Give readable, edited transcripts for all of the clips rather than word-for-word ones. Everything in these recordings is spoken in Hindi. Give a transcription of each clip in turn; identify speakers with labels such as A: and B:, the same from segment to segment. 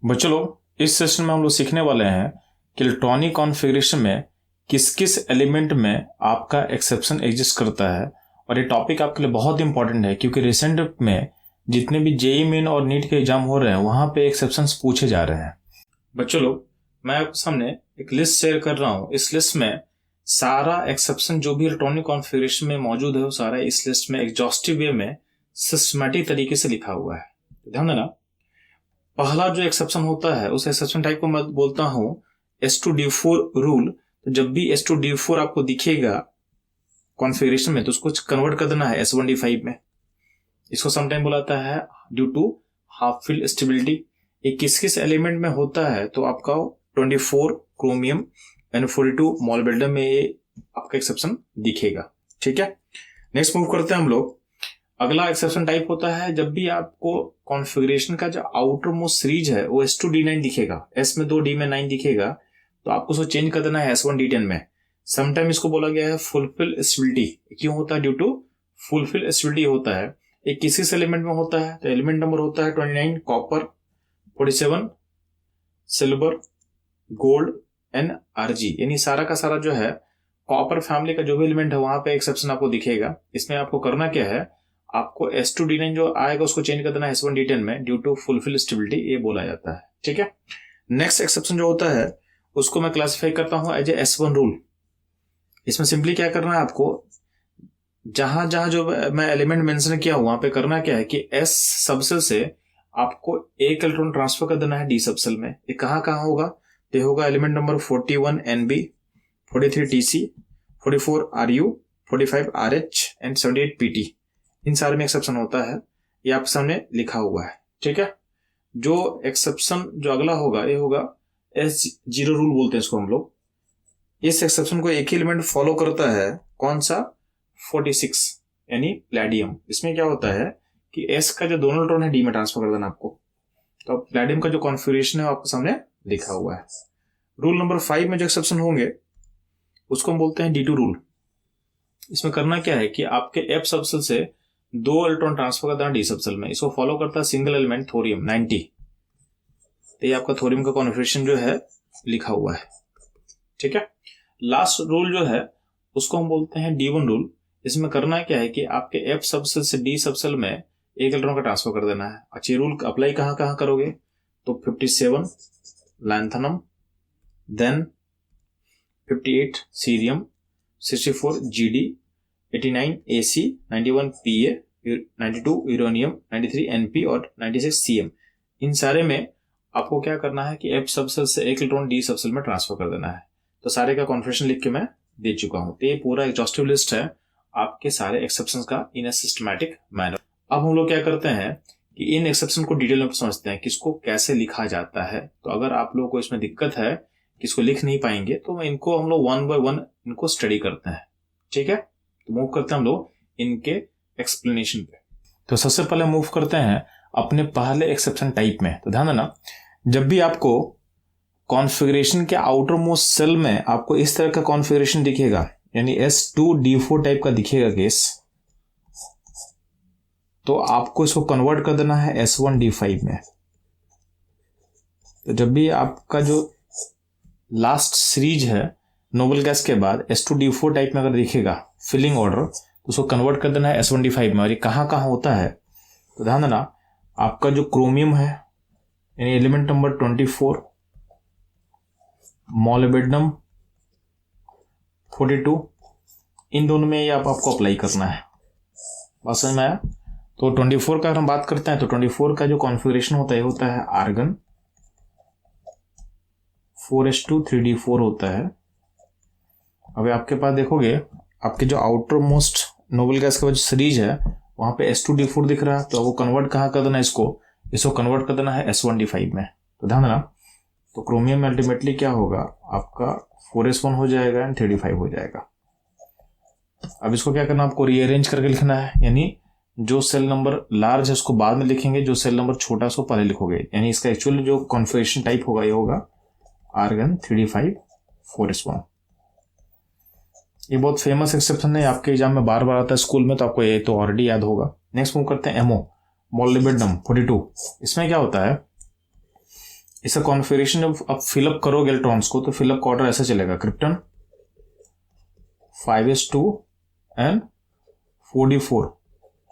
A: बच्चों लोग इस सेशन में हम लोग सीखने वाले हैं कि इलेक्ट्रॉनिक कॉन्फ़िगरेशन में किस किस एलिमेंट में आपका एक्सेप्शन एग्जिस्ट करता है। और ये टॉपिक आपके लिए बहुत इंपॉर्टेंट है क्योंकि रिसेंट में जितने भी जेईई मेन और नीट के एग्जाम हो रहे हैं वहाँ पे एक्सेप्शंस पूछे जा रहे हैं। बच्चों लोग, मैं आपके सामने एक लिस्ट शेयर कर रहा हूँ। इस लिस्ट में सारा एक्सेप्शन जो भी इलेक्ट्रॉनिक कॉन्फ़िगरेशन में मौजूद है वो सारा इस लिस्ट में एग्जॉस्टिव वे में सिस्टमैटिक तरीके से लिखा हुआ है। ध्यान देना, पहला जो एक्सेप्शन होता है उस एक्सेप्शन टाइप को मैं बोलता हूं S2D4 रूल। तो जब भी S2D4 आपको दिखेगा कॉन्फ़िगरेशन में तो उसको कन्वर्ट कर देना है S1D5 में। इसको समटाइम बुलाता है due to half field stability. ये किस किस एलिमेंट में होता है तो आपका 24 क्रोमियम एंड 42 मॉलिब्डेनम में ये आपका एक्सेप्शन दिखेगा। ठीक है, नेक्स्ट मूव करते हैं हम लोग। अगला एक्सेप्शन टाइप होता है जब भी आपको कॉन्फ़िगरेशन का जो आउटर मोस्ट सीरीज है वो S2D9 दिखेगा, S में 2 D में 9 दिखेगा तो आपको उसको चेंज कर देना है S1D10 में। समटाइम इसको बोला गया है फुलफिल स्टेबिलिटी। क्यों होता है? ड्यू टू फुलफिल स्टेबिलिटी होता है। एक किस किस एलिमेंट में होता है तो एलिमेंट नंबर होता है 29 copper, 47 silver, gold and Rg। यानी सारा का सारा जो है कॉपर फैमिली का जो भी एलिमेंट है वहां पे एक्सेप्शन आपको दिखेगा। इसमें आपको करना क्या है, आपको S2D9 जो आएगा उसको चेंज कर देना है S1D10 में ड्यू टू फुलफिल स्टेबिलिटी, ये बोला जाता है। ठीक है, नेक्स्ट एक्सेप्शन जो होता है उसको मैं क्लासिफाई करता हूं एज ए S1 रूल। इसमें सिंपली क्या करना है आपको, जहां जहां जो मैं एलिमेंट मेंशन किया हूं वहां पे करना क्या है कि S सबसेल से आपको एक इलेक्ट्रॉन ट्रांसफर कर देना है D सबसेल में। ये कहां कहां होगा तो होगा element number 41 NB, 43 TC, 44 RU, 45 RH and 78 PT। इन सारे में एक्सेप्शन होता है, ये आपके सामने लिखा हुआ है। ठीक है, जो एक्सेप्शन जो अगला होगा ये होगा S0 रूल बोलते हैं इसको हम लोग। इस एक्सेप्शन को एक ही एलिमेंट फॉलो करता है, कौन सा? 46 यानी प्लैडियम। इसमें क्या होता है कि S का जो दोनों इलेक्ट्रॉन है D में ट्रांसफर कर देना आपको। तो प्लैडियम का जो कॉन्फ़िगरेशन है वो आपके सामने लिखा हुआ है। रूल नंबर 5 में जो एक्सेप्शन होंगे उसको हम बोलते हैं D2 रूल। इसमें करना क्या है कि आपके F सबसेल से 2 इलेक्ट्रॉन ट्रांसफर करता है D सबसेल में। इसको फॉलो करता है सिंगल एलिमेंट थोरियम 90। तो ये आपका थोरियम का कॉन्फ़िगरेशन जो है लिखा हुआ है। ठीक है, लास्ट रूल जो है उसको हम बोलते हैं D1 रूल। इसमें करना क्या है कि आपके F सबसेल से D सबसेल में एक इलेक्ट्रॉन का ट्रांसफर कर देना है। अच्छा, ये रूल अप्लाई कहां कहां करोगे तो 57 lanthanum, then 58 cerium, 64 GD, 89 AC, 91 PA, 92 uranium, 93 NP और 96 CM। इन सारे में आपको क्या करना है कि F सबसेल से एक इलेक्ट्रॉन D सबसेल में ट्रांसफर कर देना है। तो सारे का कॉन्फ़िगरेशन लिख के मैं दे चुका हूं। तो ये पूरा एग्जॉस्टिव लिस्ट है आपके सारे एक्सेप्शंस का इन ए सिस्टमैटिक मैनर। अब हम लोग क्या करते हैं कि इन एक्सेप्शन को डिटेल में समझते हैं किसको कैसे लिखा जाता है। तो अगर आप लोगों को इसमें दिक्कत है कि इसको लिख नहीं पाएंगे तो इनको हम लोग 1 बाय 1 इनको स्टडी करते हैं। ठीक है, तो मूव करते हैं हम लोग इनके एक्सप्लेनेशन पे। तो सबसे पहले मूव करते हैं अपने पहले एक्सेप्शन टाइप में। तो ध्यान देना, जब भी आपको कॉन्फ़िगरेशन के आउटर मोस्ट सेल में आपको इस तरह का कॉन्फ़िगरेशन दिखेगा यानी S2D4 टाइप का दिखेगा केस, तो आपको इसको कन्वर्ट कर देना है S1D5 में। तो जब भी आपका जो लास्ट सीरीज है नोबल गैस के बाद S2D4 टाइप में अगर दिखेगा फिलिंग ऑर्डर तो उसको कन्वर्ट कर देना है S1D5 में। और ये कहाँ कहाँ होता है तो ध्यान देना, आपका जो क्रोमियम है यानी एलिमेंट नंबर 24, मॉलिब्डेनम 42, इन दोनों में ये आपको अप्लाई करना है। बात समझ में आया? तो 24 का अगर हम बात करते हैं तो 24 का जो कॉन्फ़िगरेशन होता है होता है आर्गन 4s2 3d4 होता है। अभी आपके पास देखोगे आपके जो आउटर मोस्ट नोबल गैस का जो सीरीज है वहां पे S2D4 दिख रहा है, तो वो कन्वर्ट कहाँ कर देना है, इसको कन्वर्ट कर देना है S1D5 में। तो ध्यान देना, तो क्रोमियम में अल्टीमेटली क्या होगा आपका 4s1 हो जाएगा एंड 35 हो जाएगा। अब इसको क्या करना, आपको रीअरेंज करके लिखना है। यानी जो सेल नंबर लार्ज है उसको बाद में लिखेंगे, जो सेल नंबर छोटा है उसको पहले लिखोगे। यानी इसका एक्चुअल जो कॉन्फ़िगरेशन टाइप होगा ये होगा आर्गन 3d5 4s1। ये बहुत फेमस एक्सेप्शन है, आपके एग्जाम में बार बार आता है स्कूल में, तो आपको ये तो ऑलरेडी याद होगा। नेक्स्ट मूव करते हैं MO, मॉलिब्डेनम 42। इसमें क्या होता है इसका कॉन्फ़िगरेशन जब आप फिलअप करोगे इलेक्ट्रॉन्स को तो फिलअप का ऑर्डर ऐसा चलेगा, क्रिप्टन 5s2 एंड 4d4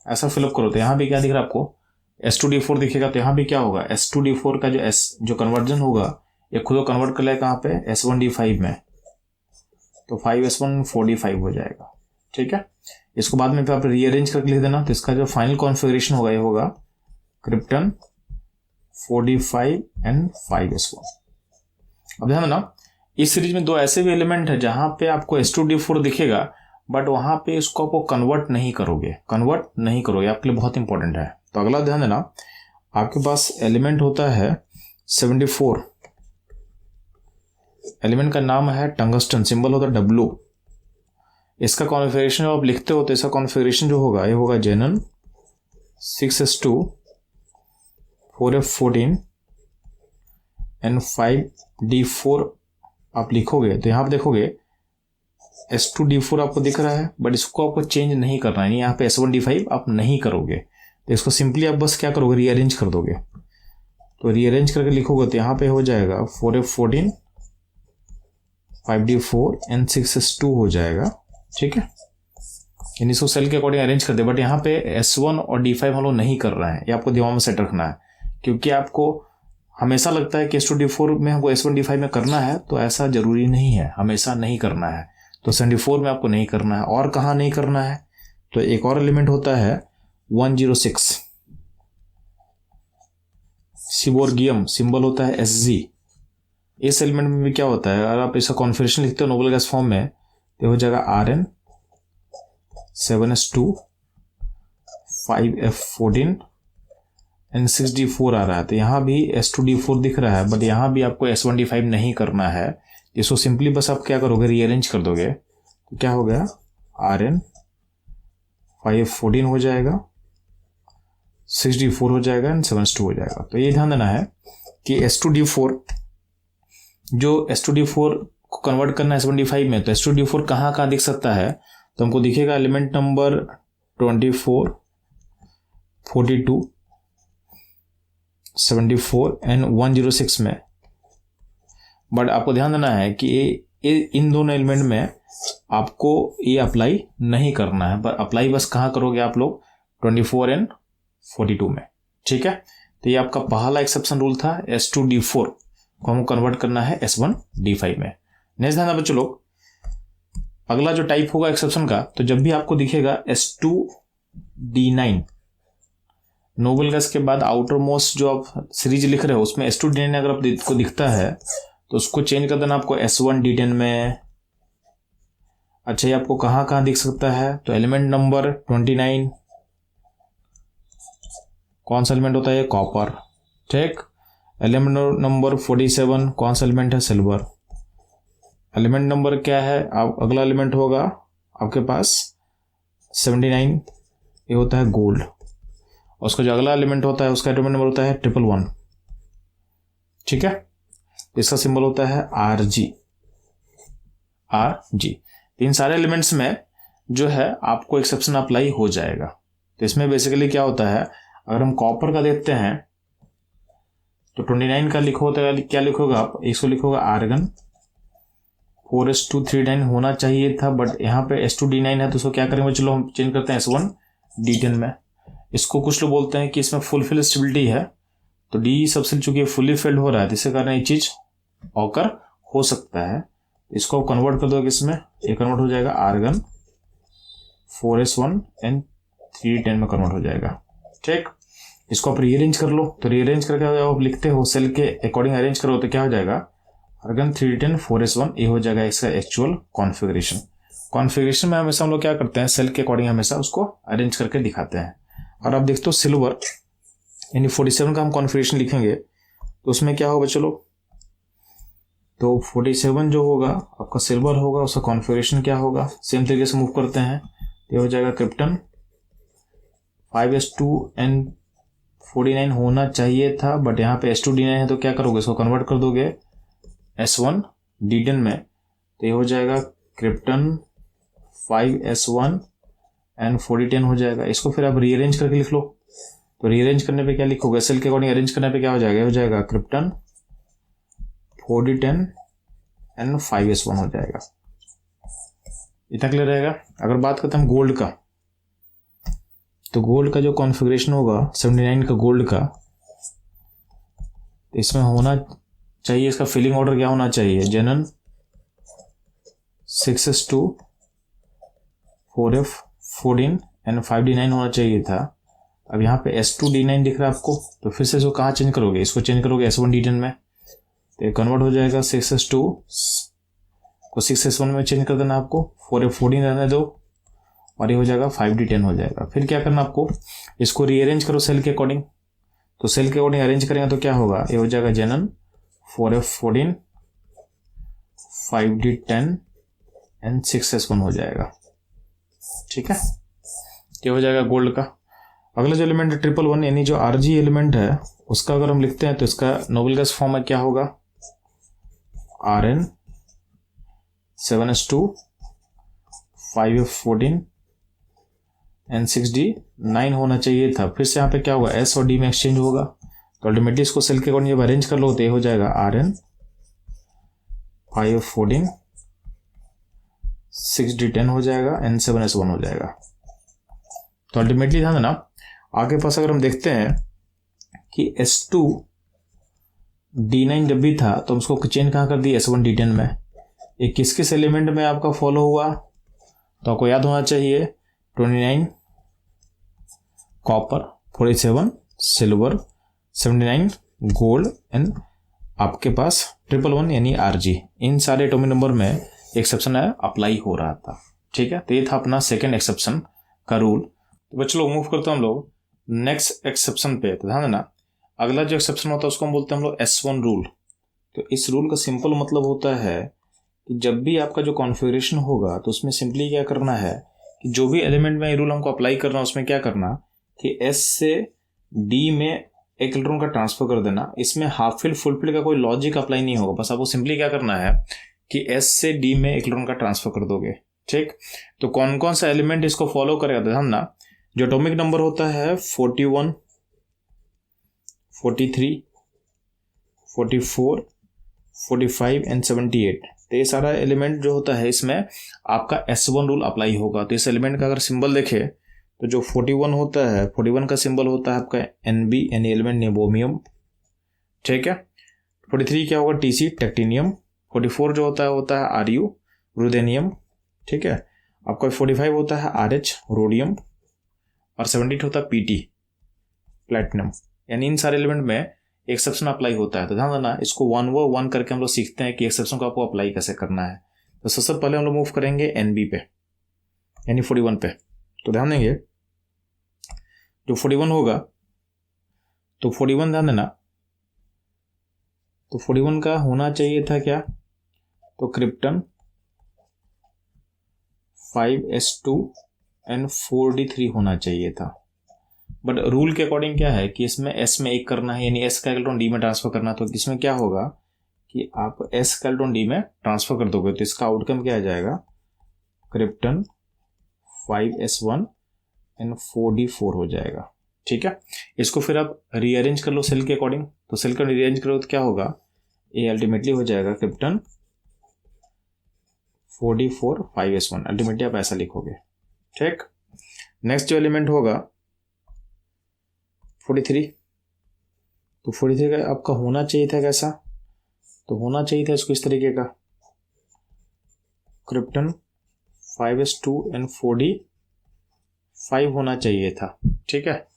A: ऐसा फिलअप करो। तो यहाँ भी क्या दिख रहा है आपको, s2d4 दिखेगा। तो यहाँ भी क्या होगा, s2d4 का जो कन्वर्जन होगा ये खुद को कन्वर्ट कर लेगा कहाँ पे, s1d5 में। तो 5s1 4d5 हो जाएगा, ठीक है। इसको बाद में आप रीअरेंज करके लिख देना। तो इसका जो फाइनल कॉन्फ़िगरेशन होगा ये होगा क्रिप्टन 4d5 एंड 5s1। अब ध्यान देना, इस सीरीज में दो ऐसे भी एलिमेंट है जहां पे आपको s2d4 दिखेगा बट वहां पे इसको आपको कन्वर्ट नहीं करोगे, आपके लिए बहुत इंपॉर्टेंट है। तो अगला ध्यान देना, आपके पास एलिमेंट होता है 74, एलिमेंट का नाम है टंगस्टन, सिंबल होता है W। इसका कॉन्फ़िगरेशन जब आप लिखते हो तो इसका कॉन्फ़िगरेशन जो होगा ये होगा जेनन 6s2 4f14 एंड 5d4 आप लिखोगे। तो यहाँ पे देखोगे s2d4 आपको दिख रहा है बट इसको आपको चेंज नहीं करना है, यहाँ पे s1d5 आप नहीं करोगे। तो इसको सिंपली आप बस क्या करोगे, रीअरेंज कर दोगे। तो रीअरेंज करके लिखोगे तो यहाँ पे हो जाएगा 4f14 5d4 एंड 6s2 हो जाएगा, ठीक है। यानी इसको सेल के अकॉर्डिंग अरेंज कर दे। बट यहाँ पे s1 और d5 हम लोग नहीं कर रहे हैं, ये आपको दिमाग में सेट रखना है। क्योंकि आपको हमेशा लगता है कि s2d4 में हमको s1d5 में करना है, तो ऐसा जरूरी नहीं है, हमेशा नहीं करना है। तो 74 में आपको नहीं करना है। और कहाँ नहीं करना है, तो एक और एलिमेंट होता है 106 सिबोर्गियम, सिंबल होता है Sg। इस एलिमेंट में भी क्या होता है, अगर आप इसका कॉन्फ़िगरेशन लिखते हो नोबल गैस फॉर्म में तो हो जाएगा Rn 7s2 5f14 and 6d4 आ रहा है। तो यहाँ भी s2d4 दिख रहा है बट यहाँ भी आपको s1d5 नहीं करना है। इसको सिंपली बस आप क्या करोगे, रीअरेंज कर दोगे। तो क्या हो गया, Rn 5f14 हो जाएगा, 6d4 हो जाएगा एंड 7s2 हो जाएगा। तो ये ध्यान देना है कि s2d4 को कन्वर्ट करना है s1d5 में। तो s2d4 कहाँ कहाँ दिख सकता है, तो हमको दिखेगा एलिमेंट नंबर 24 42 74 एंड 106 में। बट आपको ध्यान देना है कि इन दोनों एलिमेंट में आपको ये अप्लाई नहीं करना है, पर अप्लाई बस कहाँ करोगे आप लोग, 24 एंड 42 में, ठीक है। तो ये आपका पहला एक्सेप्शन रूल था, s2d4 को हमको कन्वर्ट करना है s1d5 में। नेक्स्ट ध्यान बच्चों लोग, अगला जो टाइप होगा एक्सेप्शन का, तो जब भी आपको दिखेगा s2d9 नोबल गैस के बाद आउटर मोस्ट जो आप सीरीज लिख रहे हो उसमें s2d9 अगर आपको दिखता है तो उसको चेंज कर देना आपको s1d10 में। अच्छा, ये आपको कहाँ कहाँ दिख सकता है, तो एलिमेंट नंबर 29 कौन सा एलिमेंट होता है, कॉपर, ठीक। एलिमेंट नंबर 47 कौन सा एलिमेंट है, सिल्वर। एलिमेंट नंबर क्या है, आप अगला एलिमेंट होगा आपके पास 79, ये होता है गोल्ड। और उसका जो अगला एलिमेंट होता है उसका एटॉमिक नंबर होता है 111, ठीक है। इसका सिंबल होता है Rg। इन सारे एलिमेंट्स में जो है आपको एक्सेप्शन अप्लाई हो जाएगा। तो इसमें बेसिकली क्या होता है, अगर हम कॉपर का देखते हैं तो 29 का लिखो तो क्या लिखोगा आप, इसको लिखोगा आर्गन 4s239 होना चाहिए था बट यहाँ पे s2d9 है तो इसको क्या करेंगे, चलो हम चेंज करते हैं s1d10 में। इसको कुछ लोग बोलते हैं कि इसमें फुलफिल स्टेबिलिटी है, तो डी सबसे चूंकि फुली फिल्ड हो रहा है जिसके कारण ये चीज ऑकर हो सकता है। इसको कन्वर्ट कर दोगे इसमें, ये कन्वर्ट हो जाएगा आर्गन 4s1 एंड 3d10 में कन्वर्ट हो जाएगा, ठीक। इसको आप रीअरेंज कर लो, तो रीअरेंज करके आप लिखते हो सेल के अकॉर्डिंग अरेंज करो तो क्या हो जाएगा, आर्गन 3d10 4s1, ये हो जाएगा इसका एक्चुअल कॉन्फ़िगरेशन में हमेशा हम लोग क्या करते हैं, सेल के अकॉर्डिंग हमेशा उसको अरेंज करके दिखाते हैं। और आप देखते हो सिल्वर यानी 47 का हम कॉन्फ़िगरेशन लिखेंगे तो उसमें क्या होगा चलो, तो 47 जो होगा आपका सिल्वर होगा, उसका कॉन्फ़िगरेशन क्या होगा, सेम तरीके से मूव करते हैं। ये हो जाएगा क्रिप्टन 5s2 एंड 49 होना चाहिए था बट यहाँ पे s2d9 है तो क्या करोगे, इसको कन्वर्ट कर दोगे s1d10 में। तो ये हो जाएगा क्रिप्टन 5s1 एंड 4010 हो जाएगा। इसको फिर आप रीअरेंज करके लिख लो, तो रीअरेंज करने पे क्या लिखोगे, सेल के अकॉर्डिंग अरेंज करने पे क्या हो जाएगा, क्रिप्टन 4D10 एंड 5S1 हो जाएगा। इतना क्लियर रहेगा। अगर बात करते हैं हम गोल्ड का, तो गोल्ड का जो कॉन्फ़िगरेशन होगा 79 का गोल्ड का, इसमें होना चाहिए, इसका फिलिंग ऑर्डर क्या होना चाहिए, जेनन 6S2 4F14 एंड 5D9 होना चाहिए था। अब यहाँ पे S2D9 दिख रहा है आपको, तो फिर से इसको कहाँ चेंज करोगे, इसको चेंज करोगे S1D10 में, तो ये कन्वर्ट हो जाएगा 6S2 को 6S1 में चेंज कर देना आपको, 4F14 रहने दो और ये हो जाएगा 5D10 हो जाएगा। फिर क्या करना आपको, इसको रीअरेंज करो सेल के अकॉर्डिंग, तो सेल के अकॉर्डिंग अरेंज करेंगे तो क्या होगा, ये हो जाएगा जेनन 4F14 5D10 एंड 6S1 हो जाएगा। ठीक है, ये हो जाएगा गोल्ड का। अगला जो एलिमेंट है 111 यानी जो RG एलिमेंट है उसका अगर हम लिखते हैं तो इसका नोबल गैस फॉर्म में क्या होगा, Rn 7S2 5F14 and 6D9 होना चाहिए था। फिर से यहाँ पे क्या होगा, S और D में एक्सचेंज होगा, तो अल्टीमेटली इसको सेल के अकॉर्डिंग जब अरेंज कर लो तो ये हो जाएगा Rn 5F14 6D10 हो जाएगा एंड 7S1 हो जाएगा। तो अल्टीमेटली ध्यान देना, आगे पास अगर हम देखते हैं कि S2D9 जब भी था तो हम उसको चेंज कहाँ कर दिया, S1D10 में। ये किस किस एलिमेंट में आपका फॉलो हुआ, तो आपको याद होना चाहिए 29 कॉपर, 47 सिल्वर, 79 गोल्ड एंड आपके पास 111 यानी RG। इन सारे एटॉमिक नंबर में एक्सेप्शन अप्लाई हो रहा था। ठीक है, तो ये था अपना सेकेंड एक्सेप्शन का रूल। तो बच्चों लोग मूव करते हैं हम लोग नेक्स्ट एक्सेप्शन पे। तो ध्यान देना, अगला जो एक्सेप्शन होता है उसको हम बोलते हैं हम लोग S1 रूल। तो इस रूल का सिंपल मतलब होता है कि जब भी आपका जो कॉन्फ़िगरेशन होगा तो उसमें सिंपली क्या करना है कि जो भी एलिमेंट में ये रूल हमको अप्लाई करना है उसमें क्या करना कि S से D में एक इलेक्ट्रॉन का ट्रांसफर कर देना। इसमें हाफ फिल फुल फिल का कोई लॉजिक अप्लाई नहीं होगा, बस आपको सिंपली क्या करना है कि S से D में एक इलेक्ट्रॉन का ट्रांसफर कर दोगे। ठीक, तो कौन कौन सा एलिमेंट इसको फॉलो करेगा, ध्यान ना, जो एटॉमिक नंबर होता है 41 43 44 45 एंड 78, तो ये सारा एलिमेंट जो होता है इसमें आपका S1 रूल अप्लाई होगा। तो इस एलिमेंट का अगर सिंबल देखे तो जो 41 होता है, 41 का सिंबल होता है आपका Nb यानी एलिमेंट नियोबियम। ठीक है, 43 क्या होगा, Tc टेक्टिनियम, 44 जो होता है Ru रुदेनियम। ठीक है, आपका 45 होता है Rh रोडियम और 78 होता है Pt प्लेटिनम। यानी इन सारे एलिमेंट में एक्सेप्शन अप्लाई होता है। तो ध्यान देना, इसको 1 करके हम लोग सीखते हैं कि एक्सेप्शन को आपको अप्लाई कैसे करना है। तो सबसे पहले हम लोग मूव करेंगे Nb पे यानी 41 पे। तो ध्यान देंगे जो 41 होगा तो 41 ध्यान देना, तो 41 का होना चाहिए था क्या, तो क्रिप्टन 5S2 एंड 4D3 होना चाहिए था। बट रूल के अकॉर्डिंग क्या है कि इसमें S में एक करना है, यानी S का इलेक्ट्रॉन D में ट्रांसफर करना। तो इसमें क्या होगा कि आप S का इलेक्ट्रॉन D में ट्रांसफर कर दोगे, तो इसका आउटकम क्या आ जाएगा, क्रिप्टन 5S1 एंड 4D4 हो जाएगा। ठीक है, इसको फिर आप रीअरेंज कर लो सेल के अकॉर्डिंग। तो सेल का रीअरेंज करो तो क्या होगा, ये अल्टीमेटली हो जाएगा क्रिप्टन 4D4 5S1, अल्टीमेटली आप ऐसा लिखोगे। ठीक, नेक्स्ट जो एलिमेंट होगा 43, तो 43 का आपका होना चाहिए था कैसा, तो होना चाहिए था इसको इस तरीके का, क्रिप्टन 5S2 एंड 4D5 होना चाहिए था। ठीक है,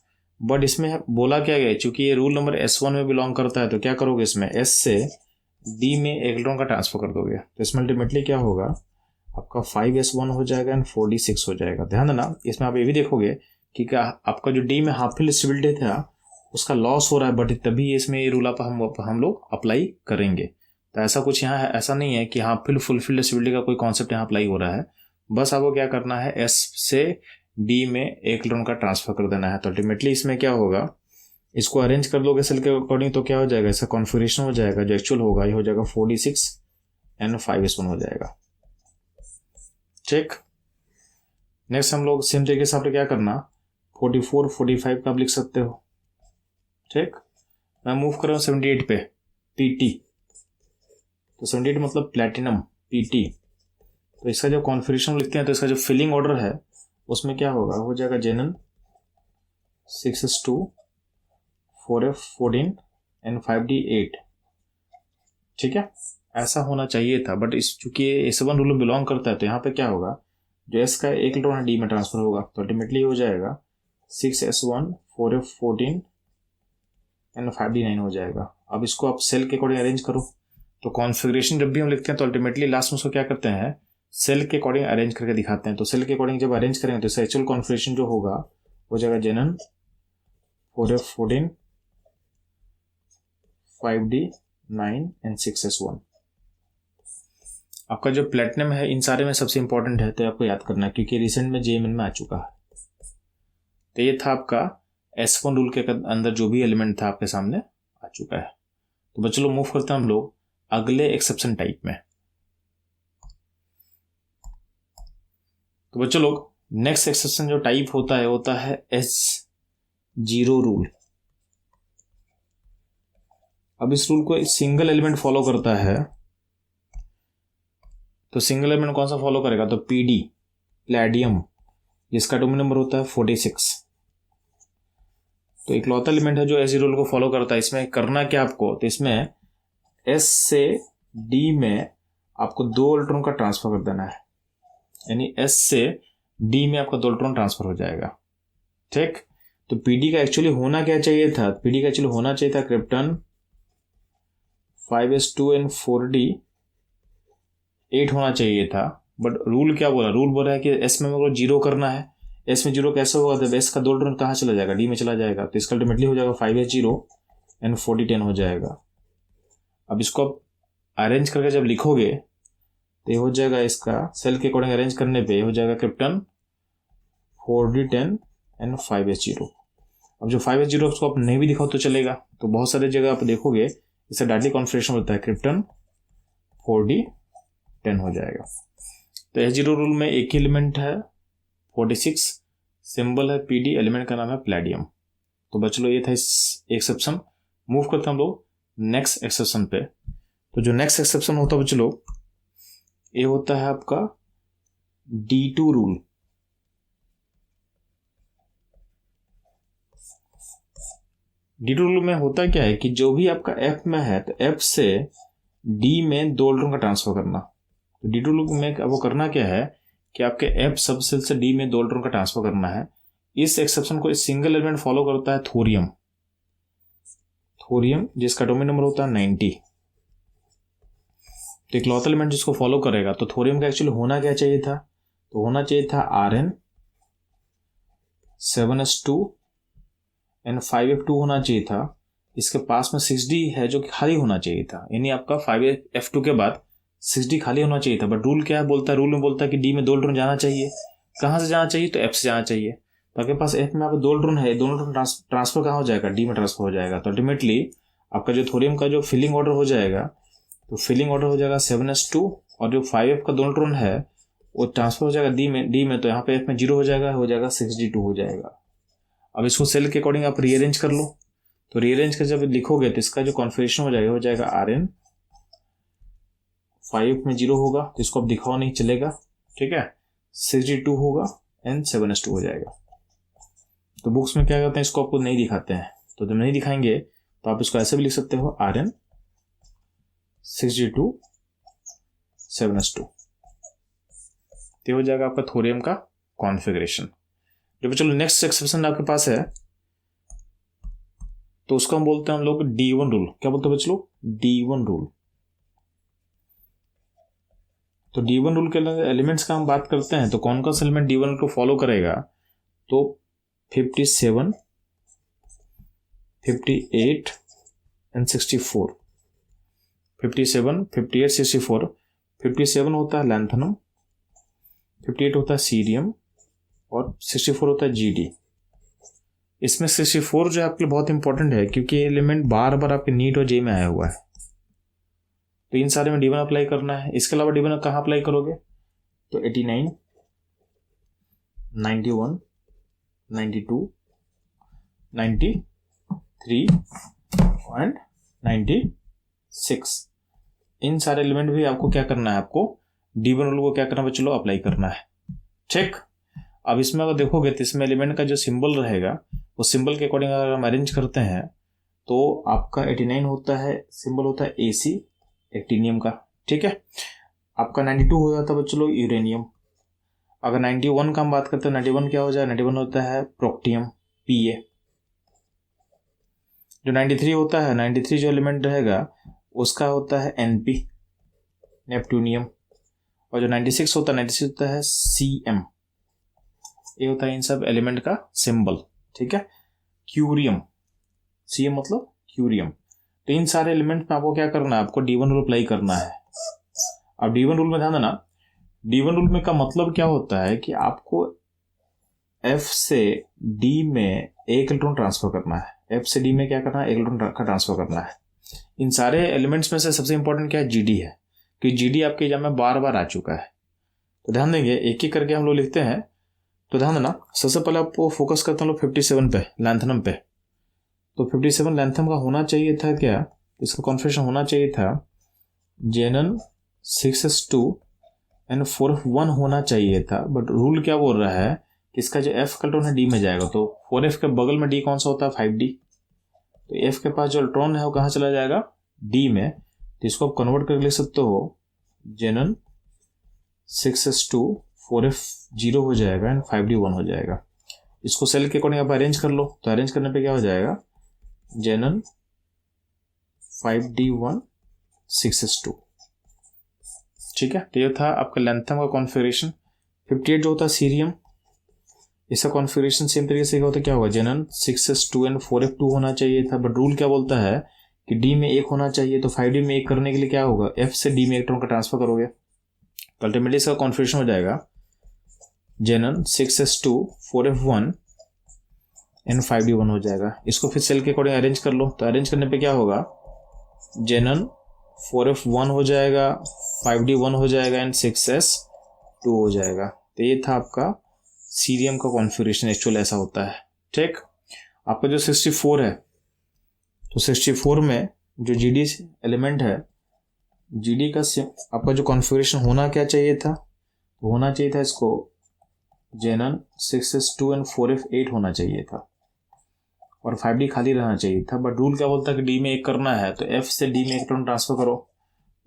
A: बट इसमें बोला क्या गया, चूंकि ये रूल नंबर S1 में बिलोंग करता है तो क्या करोगे, इसमें S से D में एक इलेक्ट्रॉन का ट्रांसफर कर दोगे। तो इसमें अल्टीमेटली क्या होगा, आपका 5S1 हो जाएगा एंड 4D6 हो जाएगा। ध्यान देना, इसमें आप ये भी देखोगे कि क्या आपका जो D में हाफ फिल स्टेबिलिटी था उसका लॉस हो रहा है, बट तभी इसमें ये रूल आप हम लोग अप्लाई करेंगे। तो ऐसा कुछ यहाँ है, ऐसा नहीं है कि हाफ फिल फुलफिल्ड स्टेबिलिटी का कोई कॉन्सेप्ट यहाँ अप्लाई हो रहा है। बस आपको क्या करना है, S से D में एक इलेक्ट्रॉन का ट्रांसफर कर देना है। तो अल्टीमेटली इसमें क्या होगा, इसको अरेंज कर लोगे सेल के अकॉर्डिंग तो क्या हो जाएगा, इसका कॉन्फ़िगरेशन हो जाएगा जो एक्चुअल होगा, ये हो जाएगा 4D6 एंड 5S1 हो जाएगा। ठीक, नेक्स्ट हम लोग सेम तरीके से आपने क्या करना, 44 45 का आप लिख सकते हो। ठीक, मैं मूव कर रहा हूँ 78 पे, PT तो 78 मतलब प्लेटिनम Pt। तो इसका जो कॉन्फ़िगरेशन लिखते हैं तो इसका जो फिलिंग ऑर्डर है उसमें क्या होगा, हो जाएगा Zenon 6s2 4f14 and 5d8। ठीक है, ऐसा होना चाहिए था, बट इस चूंकि S1 रूल में बिलोंग करता है तो यहाँ पे क्या होगा, जो एस का एक इलेक्ट्रॉन है डी में ट्रांसफर होगा, तो अल्टीमेटली हो जाएगा 6s1 4f14 एंड 5d9 हो जाएगा। अब इसको आप सेल के अकॉर्डिंग अरेंज करो। तो कॉन्फ़िगरेशन जब भी हम लिखते हैं तो अल्टीमेटली लास्ट में उसको क्या करते हैं, सेल के अकॉर्डिंग अरेंज करके दिखाते हैं। तो सेल के अकॉर्डिंग जब अरेंज करेंगे तो इसका एक्चुअल कॉन्फ़िगरेशन जो होगा हो जाएगा Zenon 4f14 5d9 and 6s1। आपका जो प्लेटिनम है इन सारे में सबसे इंपॉर्टेंट है, तो आपको याद करना है क्योंकि रिसेंट में JMN में आ चुका है। तो ये था आपका S1 रूल के अंदर जो भी एलिमेंट था आपके सामने आ चुका है। तो बच्चों लोग मूव करते हैं हम लोग अगले एक्सेप्शन टाइप में। तो बच्चों लोग नेक्स्ट एक्सेप्शन जो टाइप होता है S0 रूल। अब इस रूल को एक सिंगल एलिमेंट फॉलो करता है। तो सिंगल एलिमेंट कौन सा फॉलो करेगा, तो PD प्लेडियम, जिसका एटॉमिक नंबर होता है 46। तो इकलौता एलिमेंट है जो S0 रूल को फॉलो करता है। इसमें करना क्या आपको, तो इसमें S से D में आपको 2 इलेक्ट्रॉन का ट्रांसफर कर देना है, यानी S से D में आपका 2 इलेक्ट्रॉन ट्रांसफर हो जाएगा। ठीक, तो PD का एक्चुअली होना क्या चाहिए था, PD का एक्चुअली होना चाहिए था क्रिप्टन 5s2 एंड 4d8 होना चाहिए था, बट रूल क्या बोला, रूल बोल रहा है कि S में मेरे को 0 करना है। S में 0 कैसे होगा, तो S का 2 इलेक्ट्रॉन कहाँ चला जाएगा, D में चला जाएगा, तो इसका अल्टीमेटली हो जाएगा 5s0 एंड 4010 हो जाएगा। अब इसको आप अरेंज करके जब लिखोगे तो ये हो जाएगा, इसका सेल के अकॉर्डिंग अरेंज करने पे हो जाएगा क्रिप्टन 4d10 एंड 5s0। अब जो 5s0 उसको आप नहीं भी दिखाओ तो चलेगा, तो बहुत सारे जगह आप देखोगे इससे डायरेक्टली कॉन्फ़िगरेशन होता है क्रिप्टन 4d10 हो जाएगा। तो S0 रूल में एक ही एलिमेंट है 46, सिंबल है PD, एलिमेंट का नाम है प्लेडियम। तो बच्चों ये था इस एक्सेप्शन। मूव करते हैं हम लोग नेक्स्ट एक्सेप्शन पे। तो जो नेक्स्ट एक्सेप्शन होता है बच्चों ये होता है आपका D2 रूल। D2 रूल में होता क्या है कि जो भी आपका F में है तो F से D में 2 इलेक्ट्रॉन का ट्रांसफर करना। तो D2 रूल में आपको करना क्या है कि आपके F सब सेल से D में 2 इलेक्ट्रॉन का ट्रांसफर करना है। इस एक्सेप्शन को इस सिंगल एलिमेंट फॉलो करता है थोरियम, जिसका एटॉमिक नंबर होता है 90। तो इकलौता एलिमेंट जिसको फॉलो करेगा, तो थोरियम का एक्चुअली होना क्या चाहिए था, तो होना चाहिए था Rn 7s2 एंड 5f2 होना चाहिए था। इसके पास में 6d है जो कि खाली होना चाहिए था, यानी आपका 5f2 के बाद 6d खाली होना चाहिए था। बट रूल क्या है बोलता है, रूल में बोलता है कि D में 2 इलेक्ट्रॉन जाना चाहिए। कहाँ से जाना चाहिए, तो F से जाना चाहिए। तो आपके पास F में आपको 2 इलेक्ट्रॉन है, 2 इलेक्ट्रॉन ट्रांसफर कहाँ हो जाएगा, D में ट्रांसफर हो जाएगा। तो अल्टीमेटली आपका जो थोरियम का जो फिलिंग ऑर्डर हो जाएगा, तो फिलिंग ऑर्डर हो जाएगा 7s2 और जो 5f का 2 इलेक्ट्रॉन है वो ट्रांसफर हो जाएगा D में, तो यहाँ पे F में 0 हो जाएगा 6d2 हो जाएगा। अब इसको सेल के अकॉर्डिंग आप रीअरेंज कर लो। तो रीअरेंज कर जब लिखोगे तो इसका जो कॉन्फ़िगरेशन हो जाएगा Rn 5 में 0 होगा, तो इसको अब दिखाओ नहीं चलेगा। ठीक है, 6d2 होगा एंड 7s2 हो जाएगा। तो बुक्स में क्या करते हैं, इसको आपको नहीं दिखाते हैं, तो जब नहीं दिखाएंगे तो आप इसको ऐसे भी लिख सकते हो Rn 6d2 7s2। तो हो जाएगा आपका थोरियम का कॉन्फ़िगरेशन। जब चलो नेक्स्ट एक्सेप्शन आपके पास है तो उसको हम बोलते हैं हम लोग D1 रूल। क्या बोलते हैं बच्चों, D1 रूल। तो D1 रूल के एलिमेंट्स का हम बात करते हैं, तो कौन कौन सा एलिमेंट D1 को फॉलो करेगा, तो 57 58 एंड 64। 57 58 64। 57 होता है लैंथनम, 58 होता है सीरियम और 64 होता है GD। इसमें 64 जो है आपके लिए बहुत इंपॉर्टेंट है क्योंकि ये एलिमेंट बार बार आपके नीट और जे में आया हुआ है। तो इन सारे में D1 अप्लाई करना है। इसके अलावा D1 कहाँ अप्लाई करोगे, तो 89 91 92 93 एंड 96। इन सारे एलिमेंट भी आपको क्या करना है, आपको D1 रूल को क्या करना है, चलो अप्लाई करना है। ठीक, अब इसमें अगर देखोगे तो इसमें एलिमेंट का जो सिंबल रहेगा वो सिंबल के अकॉर्डिंग अगर हम अरेंज करते हैं तो आपका 89 होता है, सिंबल होता है AC एक्टिनियम का। ठीक है, आपका 92 हो जाता है चलो यूरेनियम। अगर 91 का हम बात करते हैं, 91 क्या हो जाए, 91 होता है प्रोक्टियम PA। जो 93 होता है, 93 जो एलिमेंट रहेगा उसका होता है NP नेपट्यूनियम। और जो 96 होता है, 96 होता है CM। ये होता है इन सब एलिमेंट का सिंबल। ठीक है, क्यूरियम, CM मतलब क्यूरियम। तो इन सारे एलिमेंट में आपको क्या करना है, आपको D1 रूल अप्लाई करना है। अब D1 रूल में ध्यान देना, D1 रूल में का मतलब क्या होता है कि आपको F से D में एक इलेक्ट्रॉन ट्रांसफर करना है। F से D में क्या करना है, एक इलेक्ट्रॉन का ट्रांसफर करना है। इन सारे एलिमेंट्स में से सबसे इंपॉर्टेंट क्या है, GD है, कि GD आपके एग्जाम में बार बार आ चुका है। तो ध्यान देंगे, एक एक करके हम लोग लिखते हैं। तो ध्यान देना, सबसे पहले आपको फोकस करते हैं लोग 57 पे, लैंथनम पे। तो 57 लैंथनम का होना चाहिए था क्या, इसका कॉन्फिगरेशन होना चाहिए था जेनन 6s2 एंड 4f1 होना चाहिए था। बट रूल क्या बोल रहा है कि इसका जो F का इलेक्ट्रॉन है D में जाएगा, तो 4f के बगल में D कौन सा होता है, 5D। तो F के पास जो इलेक्ट्रॉन है वो कहाँ चला जाएगा, D में। तो इसको आप कन्वर्ट करके लिख सकते हो जेनन 6s2 4f0 हो जाएगा एंड 5d1 हो जाएगा। इसको सेल के अकॉर्डिंग आप अरेंज कर लो। तो अरेंज करने पे क्या हो जाएगा, जेनन 5d1 6s2। ठीक है, तो ये था आपका लैंथम का कॉन्फ़िगरेशन। 58 जो होता है सीरियम, इसका कॉन्फ़िगरेशन सेम तरीके से होता है, क्या होगा, जेनन 6s2 एंड 4f2 होना चाहिए था। बट रूल क्या बोलता है कि D में एक होना चाहिए। तो 5D में एक करने के लिए क्या होगा, F से D में इलेक्ट्रॉन का ट्रांसफर करोगे। तो अल्टीमेटली इसका कॉन्फ़िगरेशन हो जाएगा जेनन 6s2 4f1 एंड 5d1 हो जाएगा। इसको फिर सेल के अकॉर्डिंग अरेंज कर लो। तो अरेंज करने पे क्या होगा, जेनन 4f1 हो जाएगा, 5d1 हो जाएगा एंड 6s2 हो जाएगा। तो ये था आपका सीरियम का कॉन्फ़िगरेशन, एक्चुअल ऐसा होता है। ठीक, आपका जो 64 है, तो 64 में जो GD एलिमेंट है, GD का आपका जो कॉन्फ़िगरेशन होना क्या चाहिए था, होना चाहिए था इसको जेनन 6s2 एंड 4f8 होना चाहिए था और 5D खाली रहना चाहिए था। बट रूल क्या बोलता है कि D में एक करना है, तो F से D में इलेक्ट्रॉन ट्रांसफर करो।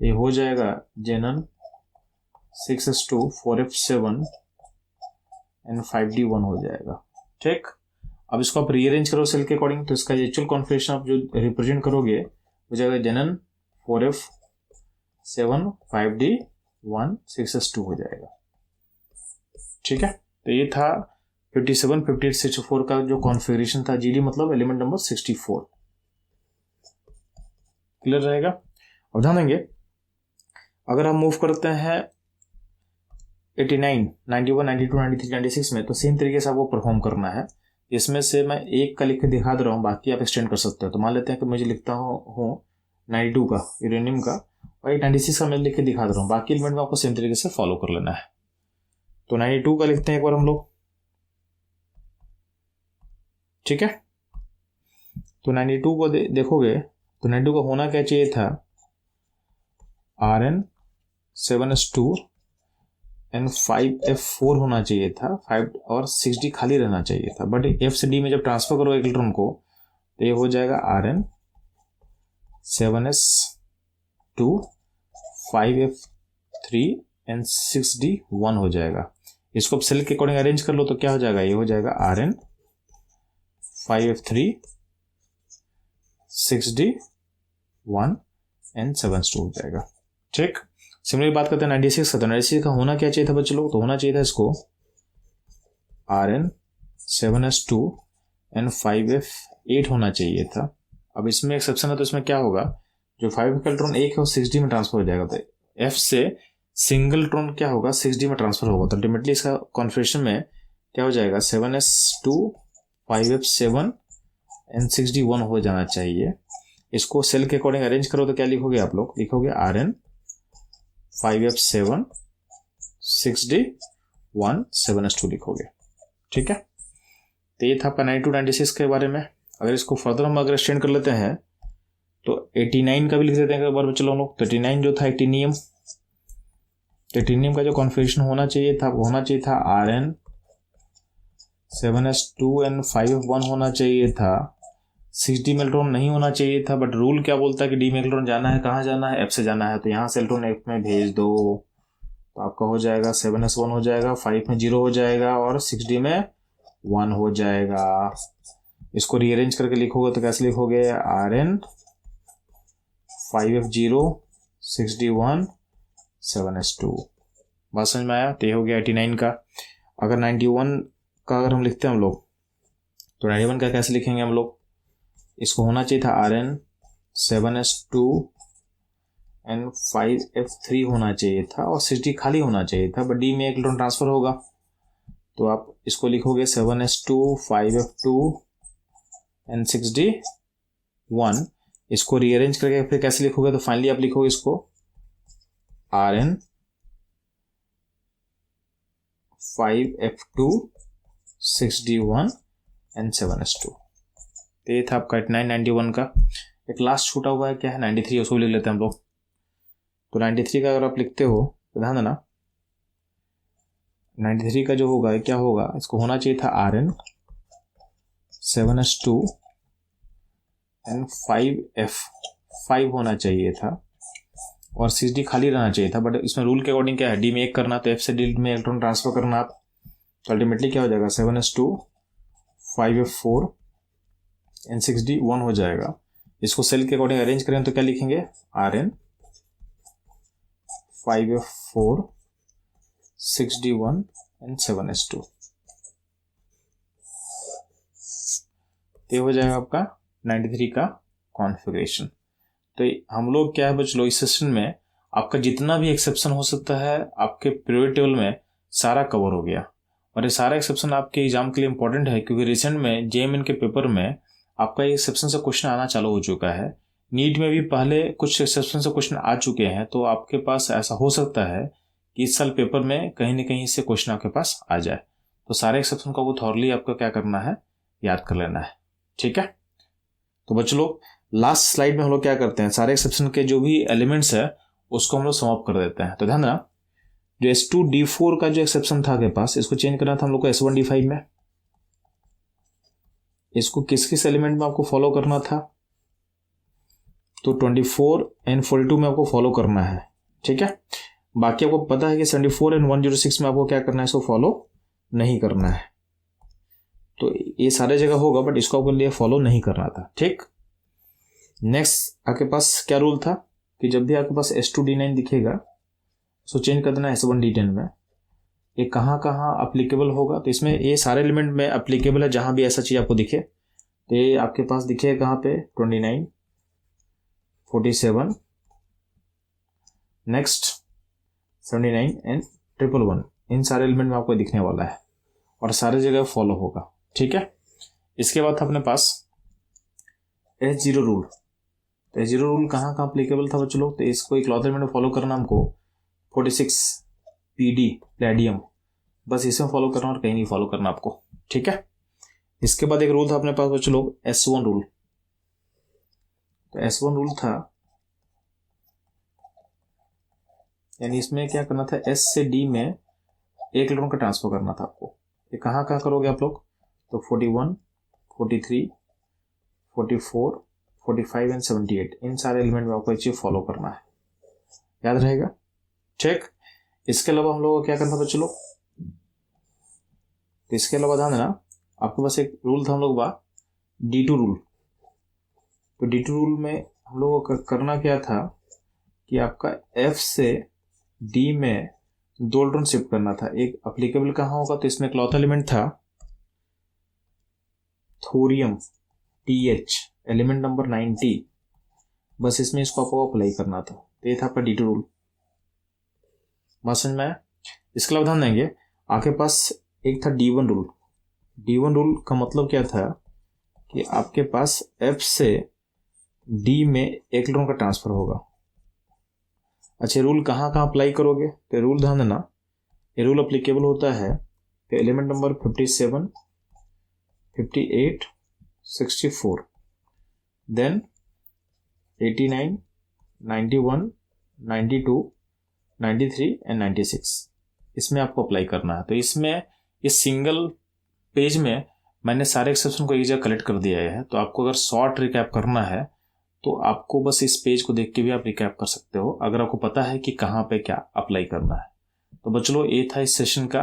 A: ये हो जाएगा जेनन 6s2 4f7 एंड 5d1 हो जाएगा। ठीक, अब इसको आप रीअरेंज करो सेल के अकॉर्डिंग। तो इसका एक्चुअल कॉन्फ़िगरेशन आप जो रिप्रेजेंट करोगे हो जाएगा जेनन 4f7 5d1 6s2 हो जाएगा। ठीक है, तो ये था 57 58 64 का जो कॉन्फ़िगरेशन था। GD मतलब एलिमेंट नंबर 64। क्लियर रहेगा। अब ध्यान देंगे, अगर हम मूव करते हैं 89 91 92 93 96 में, तो सेम तरीके से आपको परफॉर्म करना है। इसमें से मैं एक का लिख के दिखा दे रहा हूँ, बाकी आप एक्सटेंड कर सकते हो। तो मान लेते हैं कि मुझे लिखता हूँ 92 का यूरेनियम का और 96 का मैं लिख के दिखा दे रहा हूँ। बाकी एलिमेंट में आपको सेम तरीके से फॉलो कर लेना है। तो 92 का लिखते हैं एक बार हम लोग। ठीक है, तो 92 को देखोगे तो 92 का होना क्या चाहिए था, Rn 7s2 एंड 5f4 होना चाहिए था, 5 और 6d खाली रहना चाहिए था। बट F से D में जब ट्रांसफर करो एक इलेक्ट्रॉन को, तो ये हो जाएगा Rn 7s2 5f3 and 6d1 हो जाएगा। इसको अब सेल के अकॉर्डिंग अरेंज कर लो तो क्या हो जाएगा, ये हो जाएगा Rn 5f3 6d1 and 7s2 हो जाएगा। ठीक, सिमिलर बात करते हैं 96 का। तो 96 का होना क्या चाहिए था बच्चे लोग, तो होना चाहिए था इसको Rn 7s2 एंड 5f8 होना चाहिए था। अब इसमें एक्सेप्शन है, तो इसमें क्या होगा, जो 5f का इलेक्ट्रॉन एक है वो 6d में ट्रांसफर हो जाएगा। तो F से सिंगल इलेक्ट्रॉन क्या होगा, 6d में ट्रांसफर होगा। तो अल्टीमेटली इसका कॉन्फ़िगरेशन में क्या हो जाएगा, 7s2 5f7 एंड 6d1 हो जाना चाहिए। इसको सेल के अकॉर्डिंग अरेंज करो तो क्या लिखोगे आप लोग, लिखोगे Rn 5f7 6d1 7s2 लिखोगे। ठीक है, तो ये था आपका 92 96 के बारे में। अगर इसको फर्दर हम अगर एक्सटेंड कर लेते हैं तो 89 का भी लिख देते हैं एक बार बच्चों हम लोग। तो 89 जो था एक्टिनियम, एक्टिनियम का जो कॉन्फ़िगरेशन होना चाहिए था Rn 7s2n5f1 होना चाहिए था। 6d में इलेक्ट्रॉन नहीं होना चाहिए था, बट रूल क्या बोलता है कि डी में इलेक्ट्रॉन जाना है, कहाँ जाना है, एफ से जाना है, तो यहाँ से इलेक्ट्रॉन एफ में भेज दो। तो आपका हो जाएगा 7s1 हो जाएगा, 5 में 0 हो जाएगा और 6d में 1 हो जाएगा। इसको रीअरेंज करके लिखोगे तो कैसे लिखोगे, Rn 5f0 6d1 7s2। बात समझ में आया? तो ये हो गया 89 का। अगर 91 का अगर हम लिखते हैं हम लोग, तो 91 का कैसे लिखेंगे हम लोग, इसको होना चाहिए था Rn 7s2 n 5f3 होना चाहिए था और 6d खाली होना चाहिए था, बट डी में एक इलेक्ट्रॉन ट्रांसफर होगा। तो आप इसको लिखोगे 7s2 5f2 n 6d1। इसको रीअरेंज करके फिर कैसे लिखोगे, तो फाइनली आप लिखोगे इसको Rn 5f2 6d1 n 7s2। तो ये था आपका 91 का। एक लास्ट छूटा हुआ है क्या है 93, उसको लिख लेते हैं हम लोग। तो 93 का अगर आप लिखते हो तो ध्यान देना, 93 का जो होगा क्या होगा, इसको होना चाहिए था Rn 7s2 n 5f5 होना चाहिए था और 6d खाली रहना चाहिए था, बट इसमें रूल के अकॉर्डिंग क्या है, डी में एक करना, तो एफ से डी में इलेक्ट्रॉन ट्रांसफर करना आप। तो अल्टीमेटली क्या हो जाएगा, 7s2 5f4 n 6d 1 हो जाएगा। इसको सेल के अकॉर्डिंग अरेंज करें तो क्या लिखेंगे, Rn 5f4 6d1 n 7s2। ये हो जाएगा आपका 93 का कॉन्फ़िगरेशन। तो हम लोग क्या है बच्चों, इस सेशन में आपका जितना भी एक्सेप्शन हो सकता है आपके पीरियड टेबल में सारा कवर हो गया। और ये सारा एक्सेप्शन आपके एग्जाम के लिए इंपॉर्टेंट है, क्योंकि रिसेंट में जेएमएन के पेपर में आपका एक्सेप्शन से क्वेश्चन आना चालू हो चुका है। नीट में भी पहले कुछ एक्सेप्शन से क्वेश्चन आ चुके हैं, तो आपके पास ऐसा हो सकता है कि इस साल पेपर में कहीं ना कहीं से क्वेश्चन आपके पास आ जाए। तो सारे एक्सेप्शन का वो थॉरली आपको क्या करना है, याद कर लेना है। ठीक है, तो बच्चों लोग लास्ट स्लाइड में हम लोग क्या करते हैं, सारे एक्सेप्शन के जो भी एलिमेंट्स है उसको हम लोग समाप्त कर देते हैं। तो ध्यान देना, जो S2D4 का जो एक्सेप्शन था आपके पास, इसको चेंज करना था हम लोग को S1D5 में। इसको किस किस एलिमेंट में आपको फॉलो करना था, तो 24 and 42 में आपको फॉलो करना है। ठीक है, बाकी आपको पता है कि 74 and 106 में आपको क्या करना है, इसको फॉलो नहीं करना है। तो ये सारे जगह होगा, बट इसको आपको लिए फॉलो नहीं करना था। ठीक, नेक्स्ट आपके पास क्या रूल था कि जब भी आपके पास S2D9 दिखेगा उसको चेंज कर देना S1D10 में। ये कहाँ कहाँ अप्लीकेबल होगा, तो इसमें ये सारे एलिमेंट में अप्लीकेबल है, जहाँ भी ऐसा चीज़ आपको दिखे। तो ये आपके पास दिखेगा कहाँ पे, 29 47 नेक्स्ट 79 एंड 111, इन सारे एलिमेंट में आपको दिखने वाला है और सारे जगह फॉलो होगा। ठीक है, इसके बाद था अपने पास S0 रूल। तो S0 रूल कहाँ कहाँ अप्लीकेबल था बच्चों लोग, तो इसको एक लॉथ एलिमेंट फॉलो करना हमको 46 PD प्लेडियम, बस इसमें फॉलो करना और कहीं नहीं फॉलो करना आपको। ठीक है, इसके बाद एक रूल था अपने पास बच्चों लोग S1 रूल। तो S1 रूल था, यानी इसमें क्या करना था, S से D में एक इलेक्ट्रॉन का ट्रांसफर करना था आपको। ये कहाँ कहाँ करोगे आप लोग, तो 41 43 44 45 एंड 78, इन सारे एलिमेंट में आपको ये चीज फॉलो करना है, याद रहेगा। ठीक, इसके अलावा हम लोगों को क्या करना था बच्चों लोग, तो इसके अलावा ध्यान देना आपके पास एक रूल था हम लोग D2 रूल। तो D2 रूल में हम लोगों को करना क्या था कि आपका F से D में 2 इलेक्ट्रॉन शिफ्ट करना था। एक अप्लीकेबल कहाँ होगा, तो इसमें क्लॉथ एलिमेंट था थोरियम TH, एलिमेंट नंबर 90, बस इसमें इसको आपको अप्लाई करना था। तो ये था आपका D2 रूल, बात समझ में आया। इसके अलावा ध्यान देंगे आपके पास एक था D1 रूल। D1 रूल का मतलब क्या था कि आपके पास F से D में एक इलेक्ट्रॉन का ट्रांसफर होगा। अच्छा, रूल कहाँ कहाँ अप्लाई करोगे, तो रूल ध्यान देना, ये रूल अप्लीकेबल होता है तो एलिमेंट नंबर 57 58 64, देन 89, 91, 92, 93 एंड 96 इसमें आपको अप्लाई करना है। तो इसमें इस सिंगल पेज में मैंने सारे एक्सेप्शन को एक जगह कलेक्ट कर दिया है। तो आपको अगर शॉर्ट रिकैप करना है तो आपको बस इस पेज को देख के भी आप रिकैप कर सकते हो, अगर आपको पता है कि कहाँ पे क्या अप्लाई करना है। तो बच्चों, ये था इस सेशन का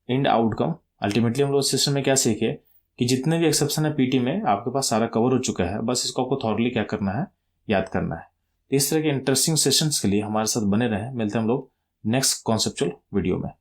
A: एंड आउटकम। अल्टीमेटली हम लोग इस सेशन में क्या सीखे कि जितने भी एक्सेप्शन है पीटी में आपके पास सारा कवर हो चुका है, बस इसको आपको थॉरली क्या करना है, याद करना है। तो इस तरह के इंटरेस्टिंग सेशंस के लिए हमारे साथ बने रहें। मिलते हैं हम लोग नेक्स्ट कॉन्सेप्चुअल वीडियो में।